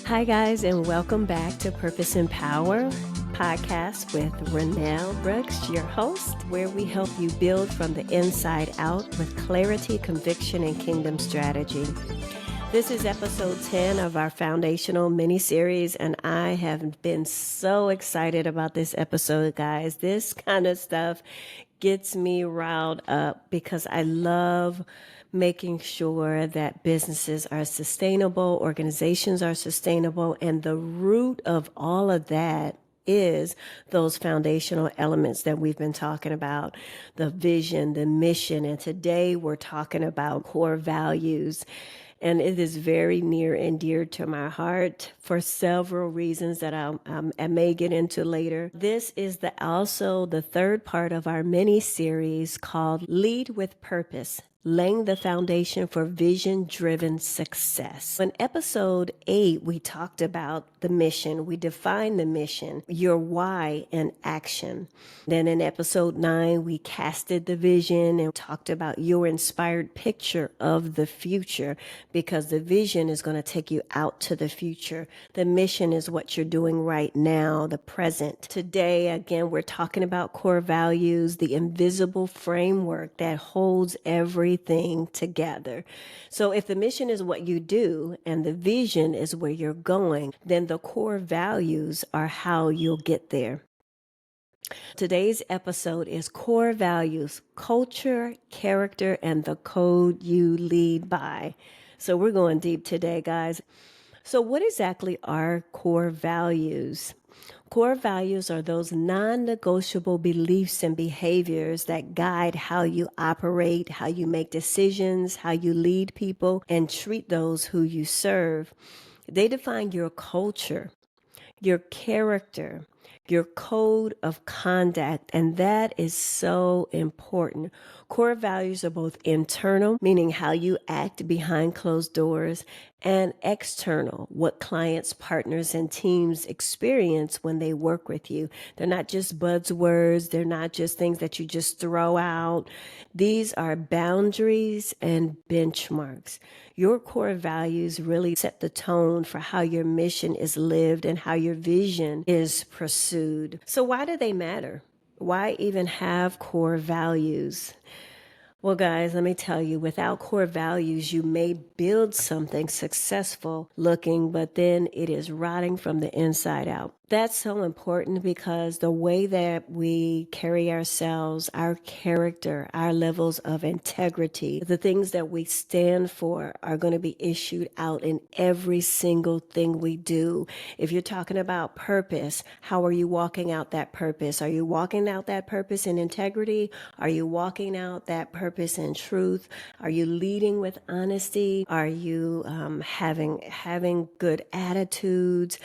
Hi, guys, and welcome back to Purpose and Power podcast with Renelle Brooks, your host, where we help you build from the inside out with clarity, conviction, and kingdom strategy. This is episode 10 of our foundational mini-series, and I have been so excited about this episode, guys. This kind of stuff gets me riled up because I love making sure that businesses are sustainable, organizations are sustainable, and the root of all of that is those foundational elements that we've been talking about, the vision, the mission, and today we're talking about core values. And it is very near and dear to my heart for several reasons that I may get into later. This is also the third part of our mini series called Lead with Purpose, laying the foundation for vision-driven success. In episode 8, we talked about the mission. We defined the mission, your why in action. Then in episode 9, we casted the vision and talked about your inspired picture of the future, because the vision is going to take you out to the future. The mission is what you're doing right now, the present. Today, again, we're talking about core values, the invisible framework that holds everything together. So if the mission is what you do and the vision is where you're going, then the core values are how you'll get there. Today's episode is core values, culture, character, and the code you lead by. So we're going deep today, guys. So what exactly are core values? Core values are those non-negotiable beliefs and behaviors that guide how you operate, how you make decisions, how you lead people, and treat those who you serve. They define your culture, your character, your code of conduct, and that is so important. Core values are both internal, meaning how you act behind closed doors, and external, what clients, partners, and teams experience when they work with you. They're not just buzzwords. They're not just things that you just throw out. These are boundaries and benchmarks. Your core values really set the tone for how your mission is lived and how your vision is pursued. So why do they matter? Why even have core values? Well, guys, let me tell you, without core values, you may build something successful looking, but then it is rotting from the inside out. That's so important because the way that we carry ourselves, our character, our levels of integrity, the things that we stand for are going to be issued out in every single thing we do. If you're talking about purpose, how are you walking out that purpose? Are you walking out that purpose in integrity? Are you walking out that purpose in truth? Are you leading with honesty? Are you having good attitudes,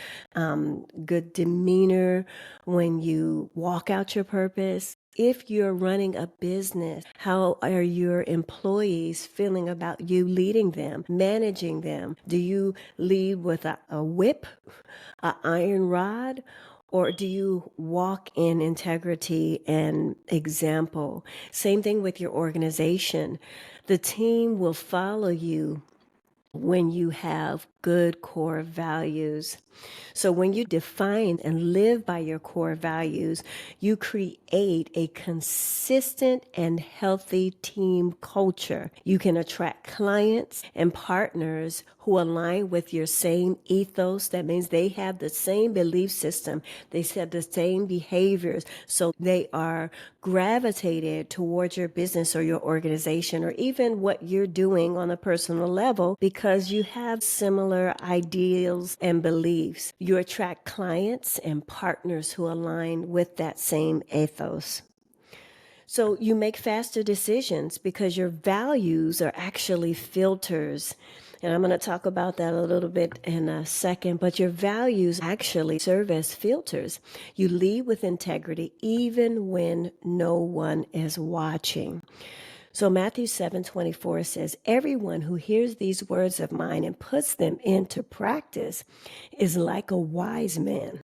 good demeanor when you walk out your purpose? If you're running a business, how are your employees feeling about you leading them, managing them? Do you lead with a whip, an iron rod? Or do you walk in integrity and example? Same thing with your organization. The team will follow you when you have good core values. So when you define and live by your core values, you create a consistent and healthy team culture. You can attract clients and partners who align with your same ethos. That means they have the same belief system. They have the same behaviors. So they are gravitated towards your business or your organization or even what you're doing on a personal level because you have similar ideals and beliefs. You attract clients and partners who align with that same ethos. So you make faster decisions because your values are actually filters. And I'm going to talk about that a little bit in a second, but your values actually serve as filters. You lead with integrity even when no one is watching. So Matthew 7:24 says, everyone who hears these words of mine and puts them into practice is like a wise man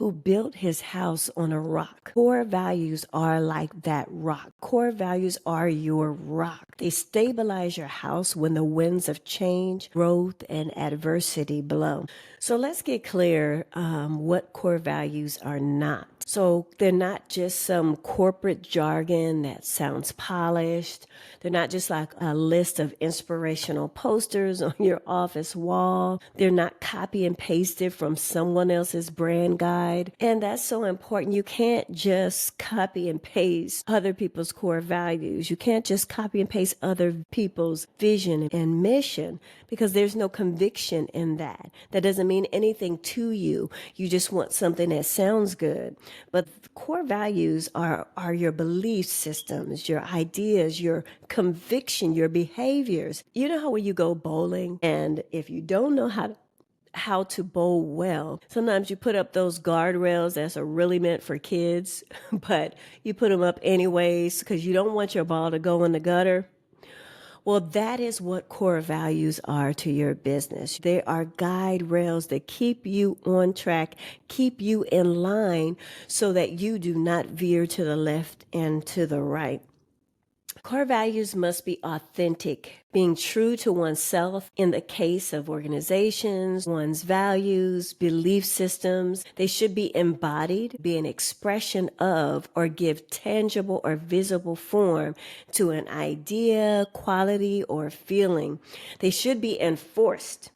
who built his house on a rock. Core values are like that rock. Core values are your rock. They stabilize your house when the winds of change, growth, and adversity blow. So let's get clear what core values are not. So they're not just some corporate jargon that sounds polished. They're not just like a list of inspirational posters on your office wall. They're not copy and pasted from someone else's brand guide. And that's so important. You can't just copy and paste other people's core values. You can't just copy and paste other people's vision and mission because there's no conviction in that. That doesn't mean anything to you. You just want something that sounds good. But core values are your belief systems, your ideas, your conviction, your behaviors. You know how when you go bowling and if you don't know how to bowl well, sometimes you put up those guardrails that's really meant for kids, but you put them up anyways because you don't want your ball to go in the gutter. Well, that is what core values are to your business. They are guide rails that keep you on track, keep you in line so that you do not veer to the left and to the right. Core values must be authentic, being true to oneself in the case of organizations, one's values, belief systems. They should be embodied, be an expression of, or give tangible or visible form to an idea, quality, or feeling. They should be enforced.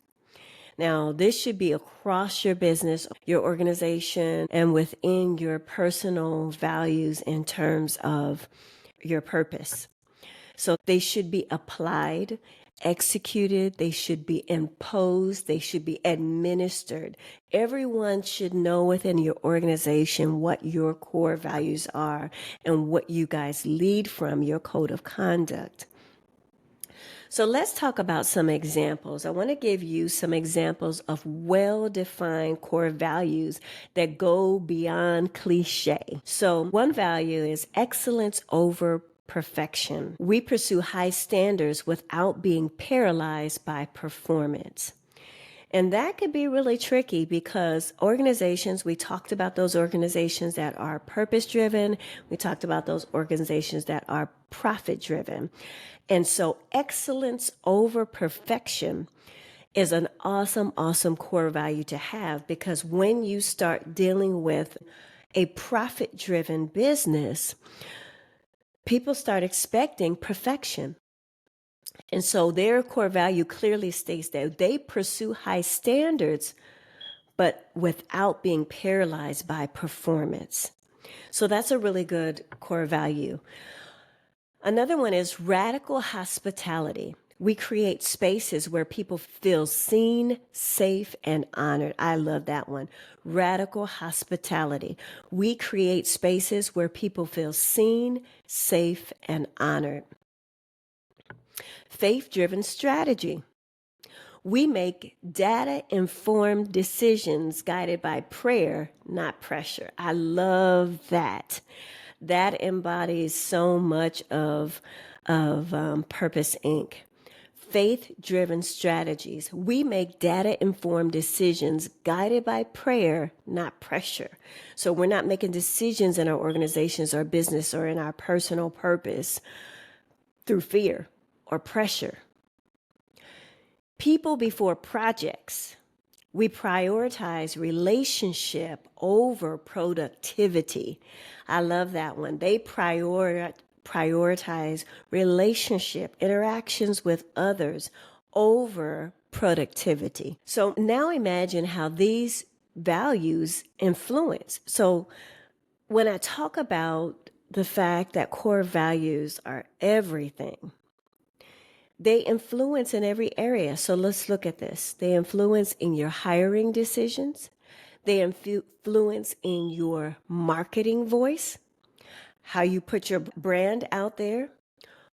Now, this should be across your business, your organization, and within your personal values in terms of your purpose. So they should be applied, executed, they should be imposed, they should be administered. Everyone should know within your organization what your core values are and what you guys lead from, your code of conduct. So let's talk about some examples. I want to give you some examples of well-defined core values that go beyond cliche. So one value is excellence over perfection. We pursue high standards without being paralyzed by performance. And that could be really tricky because organizations, we talked about those organizations that are purpose-driven. We talked about those organizations that are profit-driven. And so excellence over perfection is an awesome, awesome core value to have because when you start dealing with a profit-driven business, people start expecting perfection. And so their core value clearly states that they pursue high standards, but without being paralyzed by performance. So that's a really good core value. Another one is radical hospitality. We create spaces where people feel seen, safe, and honored. I love that one. Radical hospitality. We create spaces where people feel seen, safe, and honored. Faith-driven strategy. We make data-informed decisions guided by prayer, not pressure. I love that. That embodies so much of Purpose Inc. Faith-driven strategies. We make data-informed decisions guided by prayer, not pressure. So we're not making decisions in our organizations or business or in our personal purpose through fear or pressure. People before projects. We prioritize relationship over productivity. I love that one. They prioritize relationship, interactions with others over productivity. So now imagine how these values influence. So when I talk about the fact that core values are everything, they influence in every area. So let's look at this. They influence in your hiring decisions. They influence in your marketing voice, how you put your brand out there,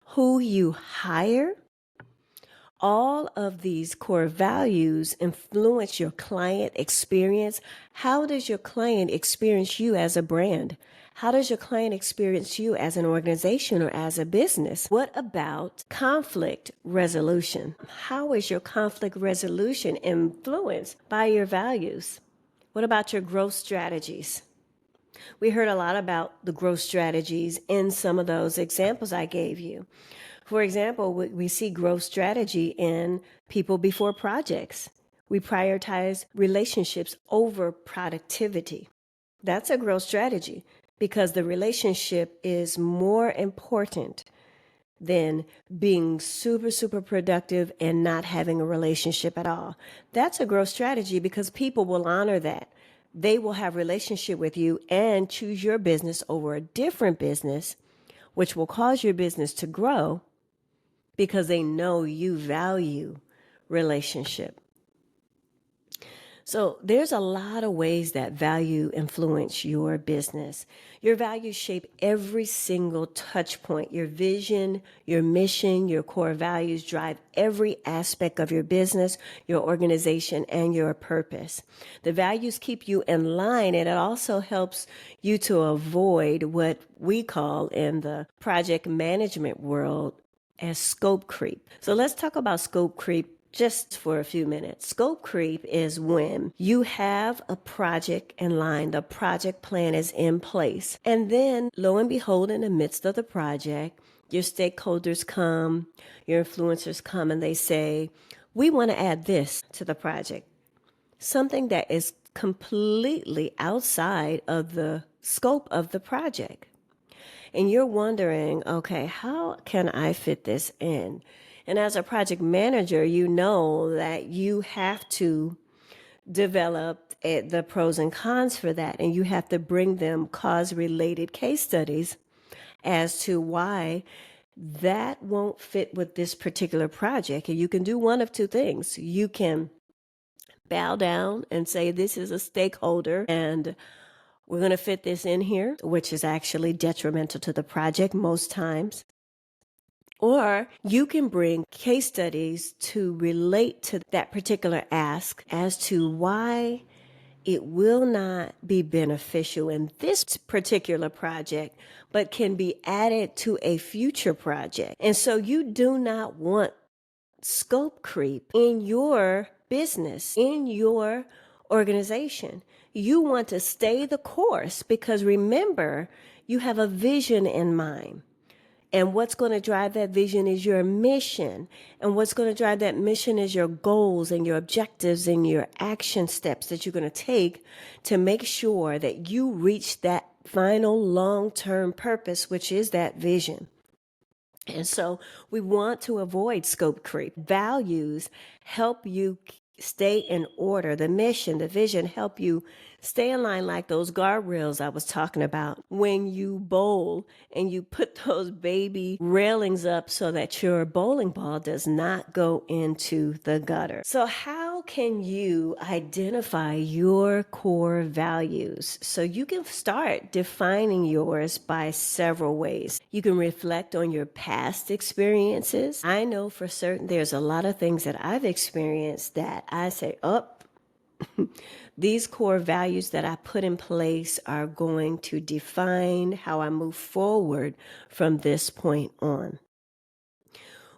who you hire. All of these core values influence your client experience. How does your client experience you as a brand? How does your client experience you as an organization or as a business? What about conflict resolution? How is your conflict resolution influenced by your values? What about your growth strategies? We heard a lot about the growth strategies in some of those examples I gave you. For example, we see growth strategy in people before projects. We prioritize relationships over productivity. That's a growth strategy because the relationship is more important than being super, super productive and not having a relationship at all. That's a growth strategy because people will honor that. They will have relationship with you and choose your business over a different business, which will cause your business to grow because they know you value relationship. So there's a lot of ways that value influence your business. Your values shape every single touch point. Your vision, your mission, your core values drive every aspect of your business, your organization, and your purpose. The values keep you in line, and it also helps you to avoid what we call in the project management world as scope creep. So let's talk about scope creep just for a few minutes. Scope creep is when you have a project in line, the project plan is in place, and then lo and behold, in the midst of the project, your stakeholders come, your influencers come, and they say, we want to add this to the project. Something that is completely outside of the scope of the project. And you're wondering, okay, how can I fit this in? And as a project manager, you know that you have to develop the pros and cons for that. And you have to bring them cause-related case studies as to why that won't fit with this particular project. And you can do one of two things. You can bow down and say, this is a stakeholder and we're going to fit this in here, which is actually detrimental to the project most times. Or you can bring case studies to relate to that particular ask as to why it will not be beneficial in this particular project, but can be added to a future project. And so you do not want scope creep in your business, in your organization. You want to stay the course because remember, you have a vision in mind. And what's going to drive that vision is your mission. And what's going to drive that mission is your goals and your objectives and your action steps that you're going to take to make sure that you reach that final long-term purpose, which is that vision. And so we want to avoid scope creep. Values help you stay in order. The mission, the vision help you stay in line like those guardrails I was talking about. When you bowl and you put those baby railings up so that your bowling ball does not go into the gutter. So how can you identify your core values? So you can start defining yours by several ways. You can reflect on your past experiences. I know for certain there's a lot of things that I've experienced that I say, these core values that I put in place are going to define how I move forward from this point on.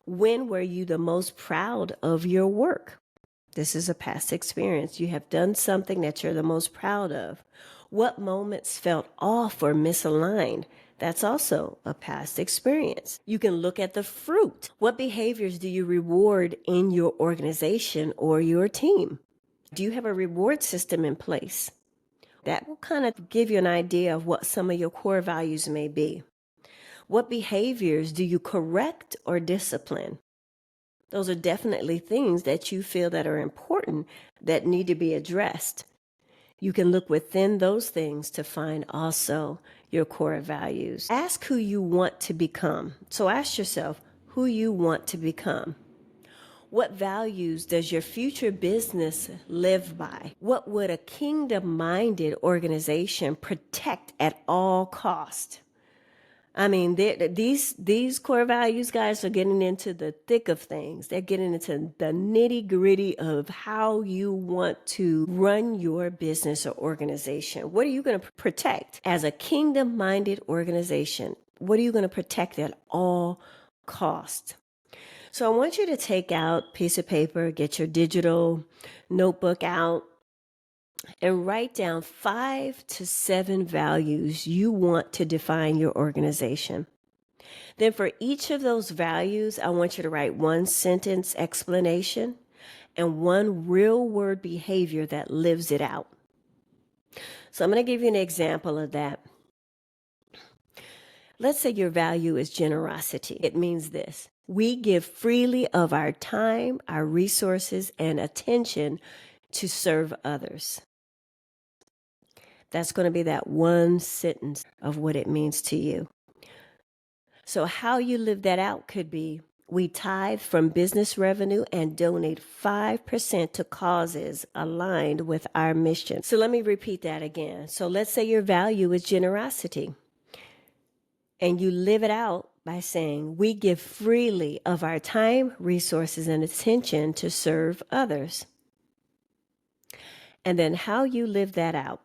When were you the most proud of your work? This is a past experience. You have done something that you're the most proud of. What moments felt off or misaligned? That's also a past experience. You can look at the fruit. What behaviors do you reward in your organization or your team? Do you have a reward system in place? That will kind of give you an idea of what some of your core values may be. What behaviors do you correct or discipline? Those are definitely things that you feel that are important that need to be addressed. You can look within those things to find also your core values. Ask who you want to become. So ask yourself who you want to become. What values does your future business live by? What would a kingdom-minded organization protect at all cost? I mean, these core values, guys, are getting into the thick of things. They're getting into the nitty-gritty of how you want to run your business or organization. What are you going to protect as a kingdom-minded organization? What are you going to protect at all costs? So I want you to take out a piece of paper, get your digital notebook out, and write down 5 to 7 values you want to define your organization. Then for each of those values, I want you to write one sentence explanation and one real word behavior that lives it out. So I'm going to give you an example of that. Let's say your value is generosity. It means this: we give freely of our time, our resources, and attention to serve others. That's going to be that one sentence of what it means to you. So how you live that out could be: we tithe from business revenue and donate 5% to causes aligned with our mission. So let me repeat that again. So let's say your value is generosity, and you live it out by saying, we give freely of our time, resources, and attention to serve others. And then how you live that out: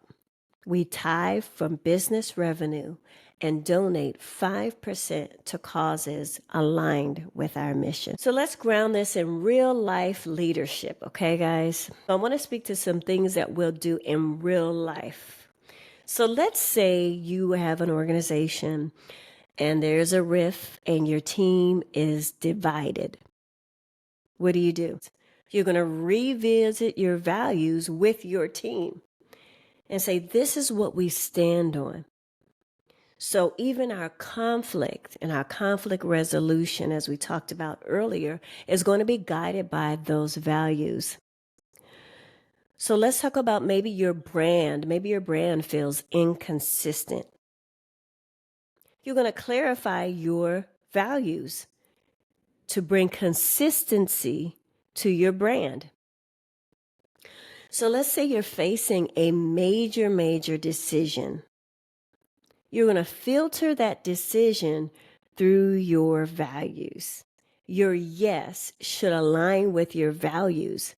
we tithe from business revenue and donate 5% to causes aligned with our mission. So let's ground this in real life leadership, okay, guys? I want to speak to some things that we'll do in real life. So let's say you have an organization and there's a rift and your team is divided. What do? You're going to revisit your values with your team and say, this is what we stand on. So even our conflict and our conflict resolution, as we talked about earlier, is going to be guided by those values. So let's talk about maybe your brand. Maybe your brand feels inconsistent. You're going to clarify your values to bring consistency to your brand. So let's say you're facing a major decision. You're going to filter that decision through your values. Your yes should align with your values.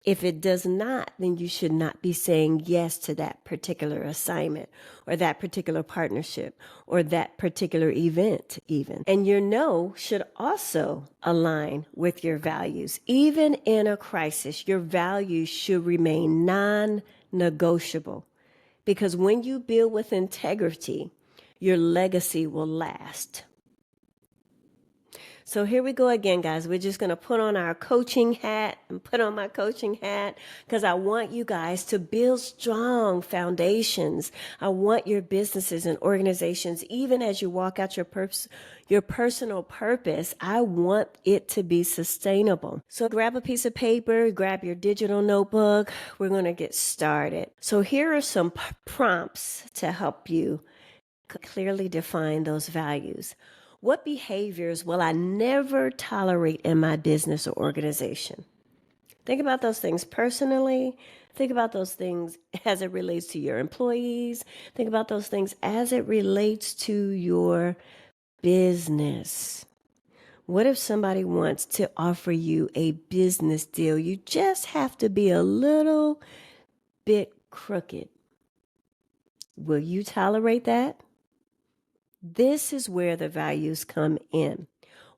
If it does not, then you should not be saying yes to that particular assignment or that particular partnership or that particular event even. And your no should also align with your values. Even in a crisis, your values should remain non-negotiable, because when you build with integrity, your legacy will last. So here we go again, guys. We're just going to put on our coaching hat and put on my coaching hat, because I want you guys to build strong foundations. I want your businesses and organizations, even as you walk out your personal purpose, I want it to be sustainable. So grab a piece of paper, grab your digital notebook. We're going to get started. So here are some prompts to help you clearly define those values. What behaviors will I never tolerate in my business or organization? Think about those things personally. Think about those things as it relates to your employees. Think about those things as it relates to your business. What if somebody wants to offer you a business deal? You just have to be a little bit crooked. Will you tolerate that? This is where the values come in.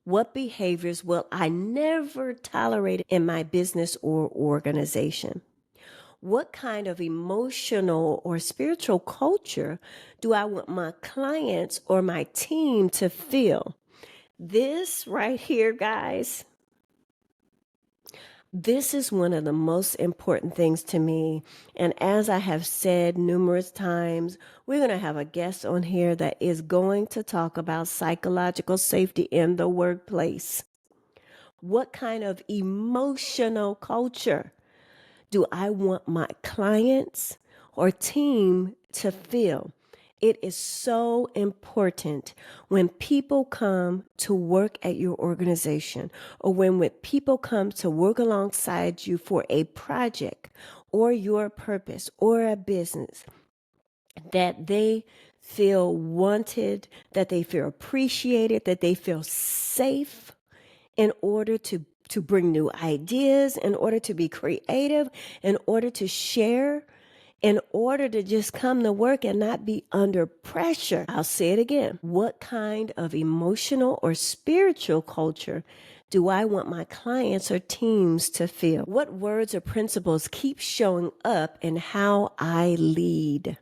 What behaviors will I never tolerate in my business or organization? What kind of emotional or spiritual culture do I want my clients or my team to feel? This right here, guys, this is one of the most important things to me. And as I have said numerous times, we're going to have a guest on here that is going to talk about psychological safety in the workplace. What kind of emotional culture do I want my clients or team to feel? It is so important when people come to work at your organization, or when people come to work alongside you for a project or your purpose or a business, that they feel wanted, that they feel appreciated, that they feel safe in order to bring new ideas, in order to be creative, in order to share, in order to just come to work and not be under pressure. I'll say it again. What kind of emotional or spiritual culture do I want my clients or teams to feel? What words or principles keep showing up in how I lead?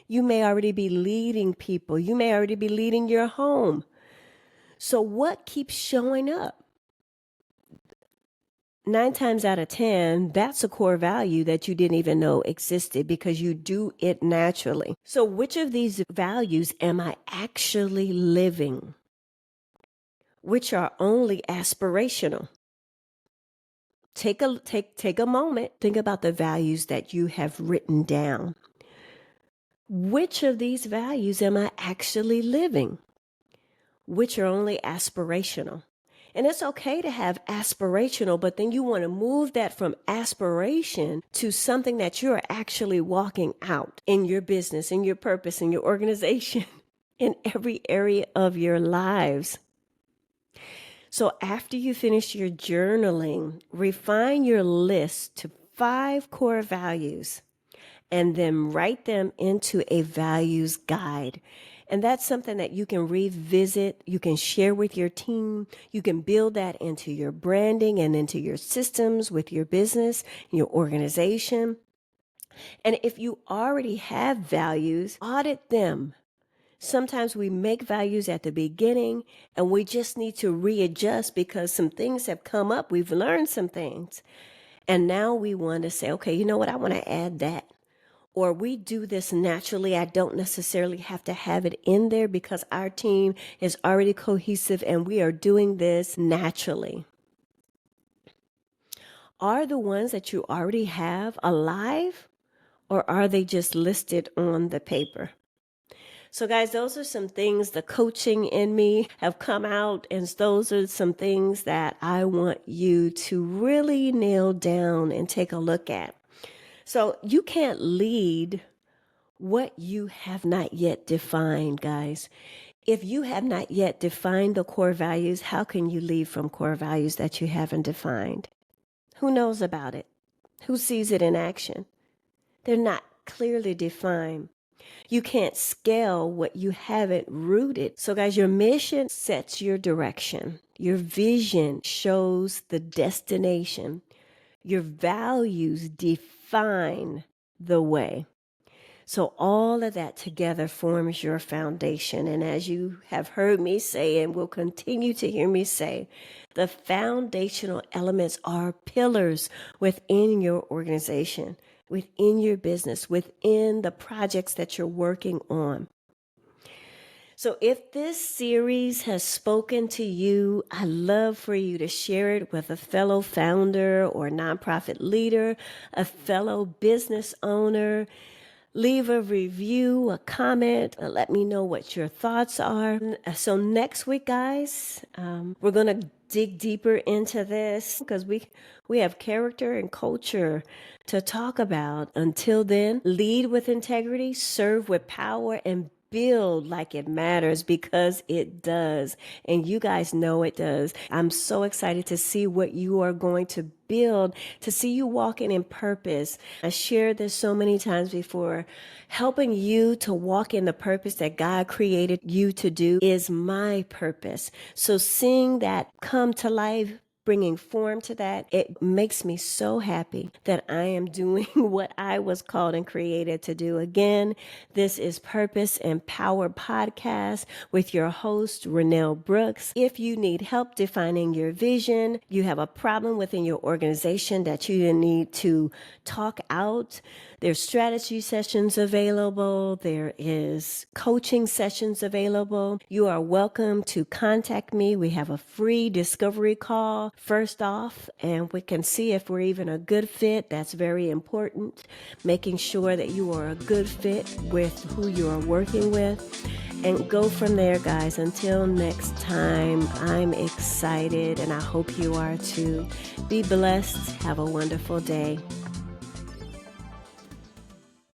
You may already be leading people. You may already be leading your home. So what keeps showing up? 9 times out of 10, that's a core value that you didn't even know existed because you do it naturally. So which of these values am I actually living? Which are only aspirational? Take a moment, think about the values that you have written down. Which of these values am I actually living? Which are only aspirational? And it's okay to have aspirational, but then you want to move that from aspiration to something that you're actually walking out in your business, in your purpose, in your organization, in every area of your lives. So after you finish your journaling, refine your list to 5 core values and then write them into a values guide. And that's something that you can revisit, you can share with your team, you can build that into your branding and into your systems with your business, your organization. And if you already have values, audit them. Sometimes we make values at the beginning and we just need to readjust because some things have come up. We've learned some things. And now we want to say, okay, you know what? I want to add that. Or we do this naturally. I don't necessarily have to have it in there because our team is already cohesive and we are doing this naturally. Are the ones that you already have alive or are they just listed on the paper? So guys, those are some things the coaching in me have come out, and those are some things that I want you to really nail down and take a look at. So you can't lead what you have not yet defined, guys. If you have not yet defined the core values, how can you lead from core values that you haven't defined? Who knows about it? Who sees it in action? They're not clearly defined. You can't scale what you haven't rooted. So guys, your mission sets your direction. Your vision shows the destination. Your values define the way. So all of that together forms your foundation. And as you have heard me say and will continue to hear me say, the foundational elements are pillars within your organization, within your business, within the projects that you're working on. So if this series has spoken to you, I'd love for you to share it with a fellow founder or nonprofit leader, a fellow business owner. Leave a review, a comment, let me know what your thoughts are. So next week, guys, we're going to dig deeper into this because we have character and culture to talk about. Until then, lead with integrity, serve with power, and build like it matters because it does. And you guys know it does. I'm so excited to see what you are going to build, to see you walking in purpose. I shared this so many times before. Helping you to walk in the purpose that God created you to do is my purpose. So seeing that come to life, bringing form to that, it makes me so happy that I am doing what I was called and created to do. Again, this is Purpose and Power Podcast with your host, Renelle Brooks. If you need help defining your vision, you have a problem within your organization that you need to talk out, there's strategy sessions available. There is coaching sessions available. You are welcome to contact me. We have a free discovery call first off, and we can see if we're even a good fit. That's very important. Making sure that you are a good fit with who you are working with. And go from there, guys. Until next time, I'm excited, and I hope you are too. Be blessed. Have a wonderful day.